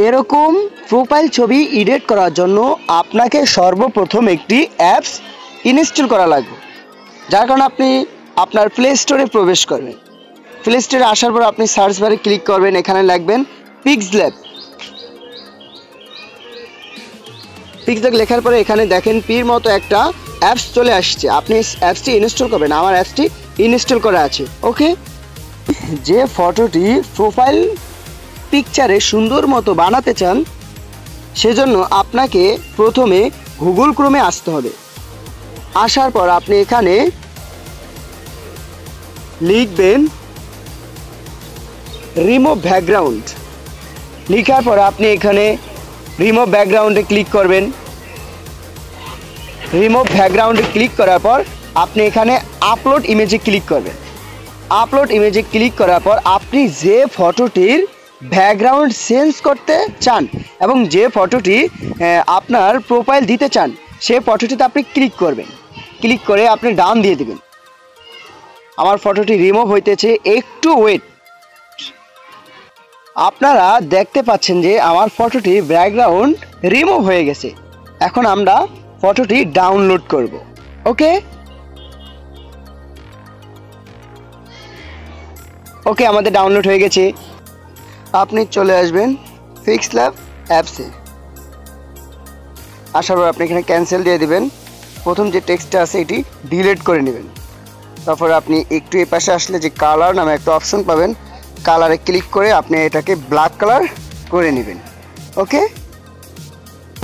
এরকম প্রোফাইল ছবি এডিট করার জন্য আপনাকে সর্বপ্রথম একটি অ্যাপস ইনস্টল করা লাগবে, যার কারণে আপনি আপনার প্লে স্টোরে প্রবেশ করবেন। প্লে স্টোরে আসার পর আপনি সার্চ বারে ক্লিক করবেন, এখানে লিখবেন পিক্সল্যাব। পিক্সল্যাব লেখার পরে এখানে দেখেন পির মতো একটা অ্যাপস চলে আসছে, আপনি অ্যাপসটি ইনস্টল করবেন। আমার অ্যাপসটি ইনস্টল করা আছে। ওকে, যে ফটোটি প্রোফাইল পিকচারে সুন্দর মতো বানাতে চান সেজন্য আপনাকে প্রথমে গুগল ক্রোমে আসতে হবে। আসার পর আপনি এখানে লিখবেন রিমুভ ব্যাকগ্রাউন্ড। লেখার পর আপনি এখানে রিমুভ ব্যাকগ্রাউন্ডে ক্লিক করবেন। রিমুভ ব্যাকগ্রাউন্ডে ক্লিক করার পর আপনি এখানে আপলোড ইমেজে ক্লিক করবেন। আপলোড ইমেজে ক্লিক করার পর আপনি যে ফটোটির ব্যাকগ্রাউন্ড চেঞ্জ করতে চান এবং যে ফটোটি আপনার প্রোফাইল দিতে চান সেই ফটোটিতে আপনি ক্লিক করবেন। ক্লিক করে আপনি ডান দিয়ে দেবেন। আমার ফটোটি রিমুভ হইতেছে, একটু ওয়েট। আপনারা দেখতে পাচ্ছেন যে আমার ফটোটি ব্যাকগ্রাউন্ড রিমুভ হয়ে গেছে। এখন আমরা ফটোটি ডাউনলোড করব। ওকে ওকে আমাদের ডাউনলোড হয়ে গেছে। আপনি চলে আসবেন পিক্সল্যাব অ্যাপসে। আসার পর আপনি এখানে ক্যান্সেল দিয়ে দিবেন। প্রথম যে টেক্সটটা আছে এটি ডিলিট করে নেবেন। তারপর আপনি একটু এই পাশে আসলে যে কালার নামে একটা অপশন পাবেন, কালারে ক্লিক করে আপনি এটাকে ব্ল্যাক কালার করে নেবেন। ওকে,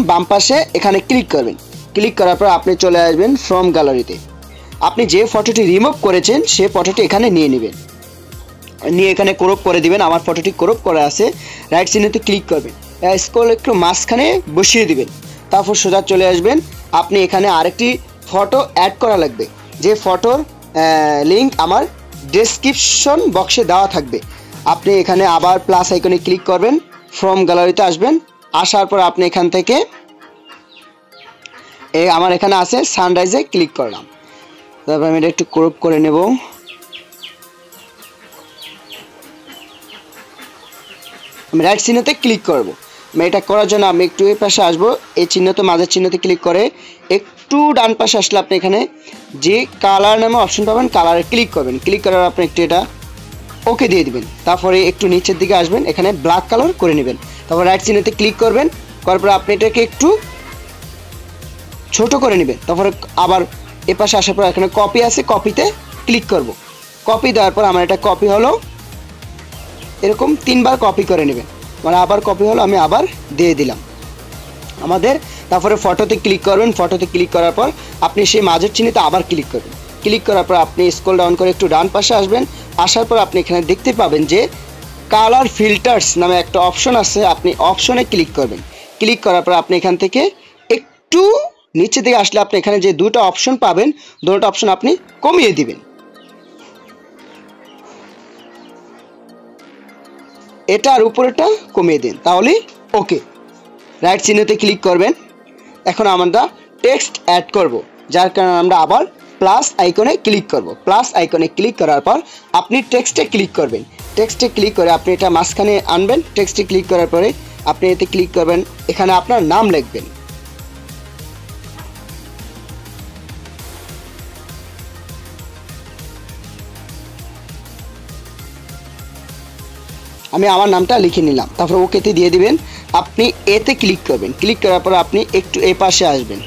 বাম পাশে এখানে ক্লিক করবেন। ক্লিক করার পর আপনি চলে আসবেন ফ্রম গ্যালারিতে। আপনি যে ফটোটি রিমুভ করেছেন সেই ফটোটি এখানে নিয়ে নেবেন, নিয়ে এখানে ক্রপ করে দিবেন। আমার ফটোটি ক্রপ করা আছে। রাইট চিহ্নতে ক্লিক করবেন, স্ক্রল একটু মাঝখানে বসিয়ে দিবেন। তারপর সোজা চলে আসবেন। আপনি এখানে আরেকটি ফটো অ্যাড করা লাগবে, যে ফটোর লিঙ্ক আমার ডেসক্রিপশন বক্সে দেওয়া থাকবে। আপনি এখানে আবার প্লাস আইকনে ক্লিক করবেন, ফ্রম গ্যালারিতে আসবেন। আসার পর আপনি এখান থেকে আমার এখানে আছে সানরাইজে ক্লিক করলাম। তারপর আমি এটা একটু ক্রপ করে নেব। আমি রাইট চিহ্নতে ক্লিক করব। আমি এটা করার জন্য আমি একটু এই পাশে আসবো, এই চিহ্নতে মাঝের চিহ্নতে ক্লিক করে একটু ডান পাশে আসলে আপনি এখানে যে কালার নামে অপশন পাবেন, কালারে ক্লিক করবেন। ক্লিক করার আপনি একটু এটা ওকে দিয়ে দিবেন। তারপরে একটু নিচের দিকে আসবেন, এখানে ব্ল্যাক কালার করে নেবেন। তারপর রাইট চিহ্নতে ক্লিক করবেন, করার পর আপনি এটাকে একটু ছোট করে নেবেন। তারপরে আবার এ পাশে আসার পর এখানে কপি আছে, কপিতে ক্লিক করব। কপি দেওয়ার পর আমার এটা কপি হলো, এরকম 3 বার কপি করে নেবেন। মানে আবার কপি হলো, আমি আবার দিয়ে দিলাম আমাদের। তারপরে ফটোতে ক্লিক করবেন। ফটোতে ক্লিক করার পর আপনি সেই মাঝের চিহ্নতে আবার ক্লিক করবেন। ক্লিক করার পর আপনি স্ক্রল ডাউন করে একটু ডান পাশে আসবেন। আসার পর আপনি এখানে দেখতে পাবেন যে কালার ফিল্টার্স নামে একটা অপশন আছে, আপনি অপশনে ক্লিক করবেন। ক্লিক করার পর আপনি এখান থেকে একটু নিচে দিকে আসলে আপনি এখানে যে দুটো অপশন পাবেন, দুটো অপশন আপনি কমিয়ে দিবেন। এটা আর উপরেটা কমিয়ে দিন, তাহলে ওকে। রাইট চিহ্নতে ক্লিক করবেন। এখন আমরা টেক্সট অ্যাড করব, যার কারণে আমরা আবার প্লাস আইকনে ক্লিক করব। প্লাস আইকনে ক্লিক করার পর আপনি টেক্সটে ক্লিক করবেন। টেক্সটে ক্লিক করে আপনি এটা মাঝখানে আনবেন। টেক্সটে ক্লিক করার পরে আপনি এতে ক্লিক করবেন, এখানে আপনার নাম লিখবেন। আমি আমার নামটা লিখে নিলাম। তারপর ওকেতে দিয়ে দিবেন। আপনি এতে ক্লিক করবেন। ক্লিক করার পর আপনি একটু এ পাশে আসবেন।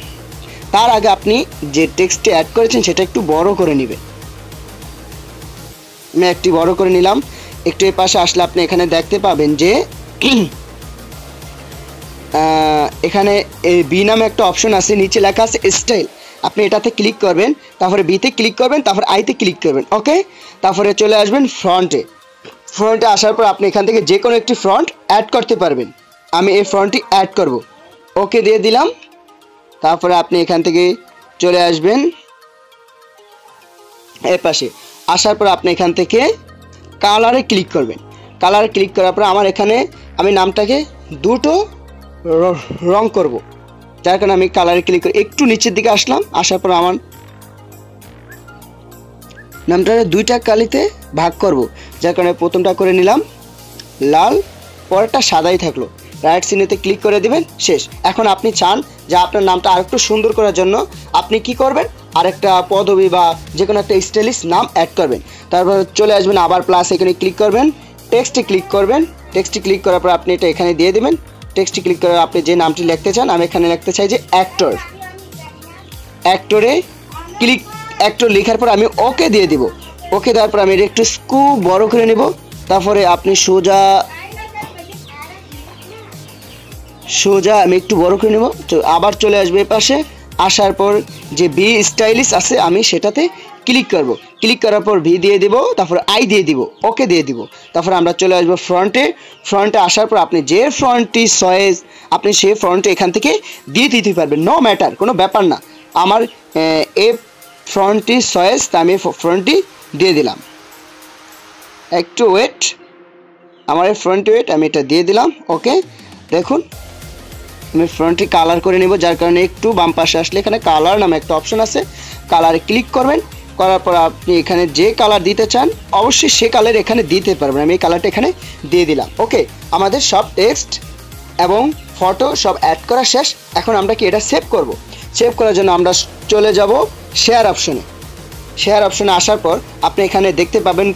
তার আগে আপনি যে টেক্সটে অ্যাড করেছেন সেটা একটু বড় করে নেবেন। আমি একটু বড় করে নিলাম। একটু এ পাশে আসলে আপনি এখানে দেখতে পাবেন যে এখানে বি নামে একটা অপশন আছে, নিচে লেখা আছে স্টাইল। আপনি এটাতে ক্লিক করবেন, তারপরে বিতে ক্লিক করবেন, তারপর আইতে ক্লিক করবেন। ওকে, তারপরে চলে আসবেন ফ্রন্টে। ফ্রন্টে আসার পর আপনি এখান থেকে যে কোনো একটি ফ্রন্ট অ্যাড করতে পারবেন। আমি এই ফ্রন্টটি অ্যাড করব। ওকে দিয়ে দিলাম। তারপরে আপনি এখান থেকে চলে আসবেন এর পাশে। আসার পর আপনি এখান থেকে কালারে ক্লিক করবেন। কালারে ক্লিক করার পর আমার এখানে আমি নামটাকে দুটো রং করব, যার কারণে আমি কালারে ক্লিক করে একটু নিচের দিকে আসলাম। আসার পর আমার নামটা দুইটা কালিতে ভাগ করব, যার কারণে প্রথমটা করে নিলাম লাল, পরেরটা সাদাই থাকলো, রাইট চিহ্নতে ক্লিক করে দিবেন, শেষ। এখন আপনি চান যে আপনার নামটা আরেকটু সুন্দর করার জন্য আপনি কি করবেন, আরেকটা পদবি বা যে কোনো একটা স্টাইলিশ নাম অ্যাড করবেন। তারপর চলে আসবেন আবার প্লাস এখানে ক্লিক করবেন, টেক্সটে ক্লিক করবেন, টেক্সটে ক্লিক করার পর আপনি এটা এখানে দিয়ে দেবেন। টেক্সটে ক্লিক করে আপনি যে নামটি লিখতে চান, আমি এখানে লিখতে চাই যে অ্যাক্টর। অ্যাক্টরে ক্লিক, অ্যাক্টর লেখার পর আমি ওকে দিয়ে দিব। ওকে দেওয়ার পর আমি এটা একটু স্কুপ বড় করে নেব। তারপরে আপনি সোজা আমি একটু বড় করে নেব। তো আবার চলে আসবে এ পাশে, আসার পর যে বি স্টাইলিশ আছে আমি সেটাতে ক্লিক করব। ক্লিক করার পর ভি দিয়ে দিব, তারপর আই দিয়ে দিব, ওকে দিয়ে দিব। তারপর আমরা চলে আসবো ফ্রন্টে। ফ্রন্টে আসার পর আপনি যে ফ্রন্টটি চয়েস আপনি সেই ফ্রন্টে এখান থেকে দিয়ে দিতে পারবেন, নো ম্যাটার, কোনো ব্যাপার না। আমার এ ফ্রন্টটি চয়েস, তা আমি ফ্রন্টটি দিয়ে দিলাম। একটু ওয়েট, আমার এই ফ্রন্ট ওয়েট আমি এটা দিয়ে দিলাম। ওকে, দেখুন আমি ফ্রন্টটি কালার করে নেব, যার কারণে একটু বাম পাশে আসলে এখানে কালার নামে একটা অপশন আছে, কালারে ক্লিক করবেন। করার পর আপনি এখানে যে কালার দিতে চান অবশ্যই সে কালার এখানে দিতে পারবেন। আমি এই কালারটা এখানে দিয়ে দিলাম। ওকে, আমাদের সব টেক্সট এবং ফটো সব অ্যাড করা শেষ। এখন আমরা কি এটা সেভ করব। সেভ করার জন্য আমরা চলে যাব শেয়ার অপশনে। শেয়ার অপশনে আসার পর আপনি এখানে দেখতে পাবেন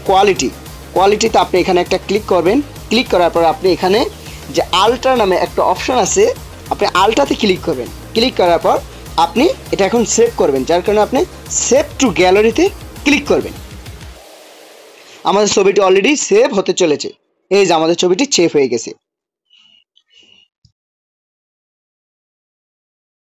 কোয়ালিটিতে আপনি এখানে একটা ক্লিক করবেন। ক্লিক করার পর আপনি এখানে যে আলট্রা নামে একটা অপশন আছে, আপনি আলট্রাতে ক্লিক করবেন। ক্লিক করার পর আপনি এটা এখন সেভ করবেন, যার কারণে আপনি সেভ টু গ্যালারিতে ক্লিক করবেন। আমাদের ছবিটি অলরেডি সেভ হতে চলেছে, এই যে আমাদের ছবিটি সেভ হয়ে গেছে।